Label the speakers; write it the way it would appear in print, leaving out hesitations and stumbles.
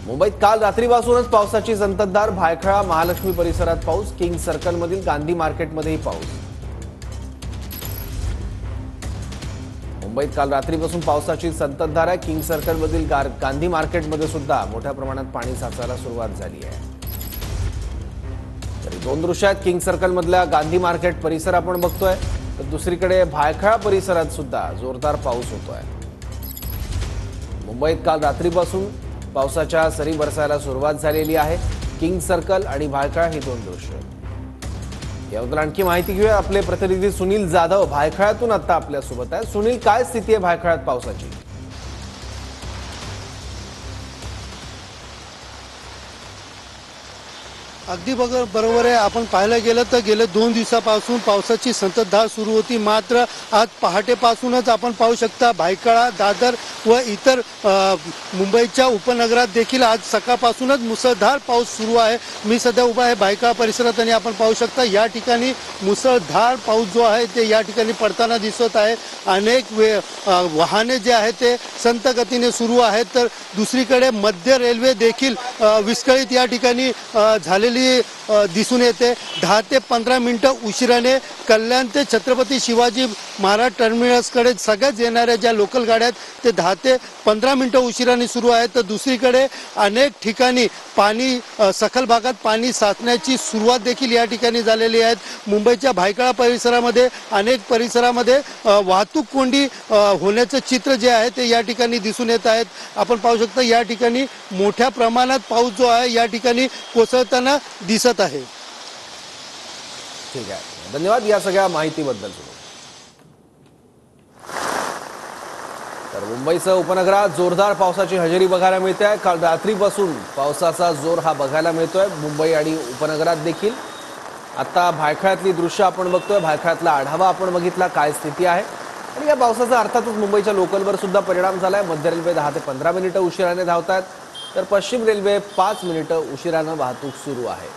Speaker 1: मुंबईत काल रात्रीपासूनच पावसाची संततधार। भायखळा महालक्ष्मी परिसरात पाऊस, किंग सर्कलमधील गांधी मार्केटमध्येही पाऊस। मुंबईत काल रात्रीपासून पावसाची संततधार आहे। किंग सर्कलमधील गांधी मार्केटमध्ये सुद्धा मोठ्या प्रमाणात पाणी साचायला सुरुवात झाली आहे। तरी दोन दृश्य आहेत। किंग सर्कलमधल्या गांधी मार्केट परिसर आपण बघतोय, तर दुसरीकडे भायखळा परिसरात सुद्धा जोरदार पाऊस होतोय। मुंबईत काल रात्रीपासून पावसाच्या सरी बरसायला सुरुवात झालेली आहे। किंग सर्कल आणि भायखळा ही दोन दृश्य। याबद्दल आणखी माहिती घेऊया। आपले प्रतिनिधी सुनील जाधव भायखळ्यातून आता आपल्या सोबत आहे। सुनील, काय स्थिती आहे भायखळ्यात पावसाची?
Speaker 2: अगदी बरोबर आहे। आपण पाहायला गेलं तर गेले 2 दिवसापासून पावसाची संततधार सुरू होती, मात्र आज पहाटेपासूनच आपण पाहू शकता भायखळा, दादर व इतर मुंबईच्या उपनगरात देखील आज सकाळपासूनच मुसळधार पाऊस सुरू आहे। मी सध्या उभा आहे भायखळा परिसरात आणि आपण पाहू शकता या ठिकाणी मुसळधार पाऊस जो आहे ते या ठिकाणी पडताना दिसत आहे। अनेक वाहने जे आहेत ते संत गतीने सुरू आहेत, तर दुसरीकडे मध्य रेल्वे देखील विस्कळीत या ठिकाणी झालेली दिसून येते। 10 ते 15 मिनिटं उशिराने कल्याण ते छत्रपती शिवाजी महाराज टर्मिनसकडे सगळ्याच येणाऱ्या ज्या लोकल गाड्या आहेत ते 10 ते 15 मिनिटं उशिराने सुरू आहेत। तर दुसरीकडे अनेक ठिकाणी पाणी सखल भागात पाणी साचण्याची सुरुवात देखील या ठिकाणी झालेली आहे। मुंबईच्या भायखळा परिसरामध्ये अनेक परिसरामध्ये वाहतूक कोंडी होण्याचं चित्र जे आहे ते या ठिकाणी दिसून येत आहेत। आपण पाहू शकता या ठिकाणी मोठ्या प्रमाणात पाऊस जो आहे या ठिकाणी कोसळताना दिसत आहे।
Speaker 1: ठीक आहे, धन्यवाद या सगळ्या माहितीबद्दल। तर मुंबईसह उपनगरात जोरदार पावसाची हजेरी बघायला मिळते आहे। काल रात्रीपासून पावसाचा जोर हा बघायला मिळतोय मुंबई आणि उपनगरात देखील। आता भायखळ्यातली दृश्य आपण बघतोय, भायखळ्यातला आढावा आपण बघितला, काय स्थिती आहे। आणि या पावसाचा अर्थातच मुंबईच्या लोकलवर सुद्धा परिणाम झालाय। मध्य रेल्वे 10 ते 15 मिनिटं उशिराने धावतात, तर पश्चिम रेल्वे 5 मिनिटं उशिराने वाहतूक सुरू आहे।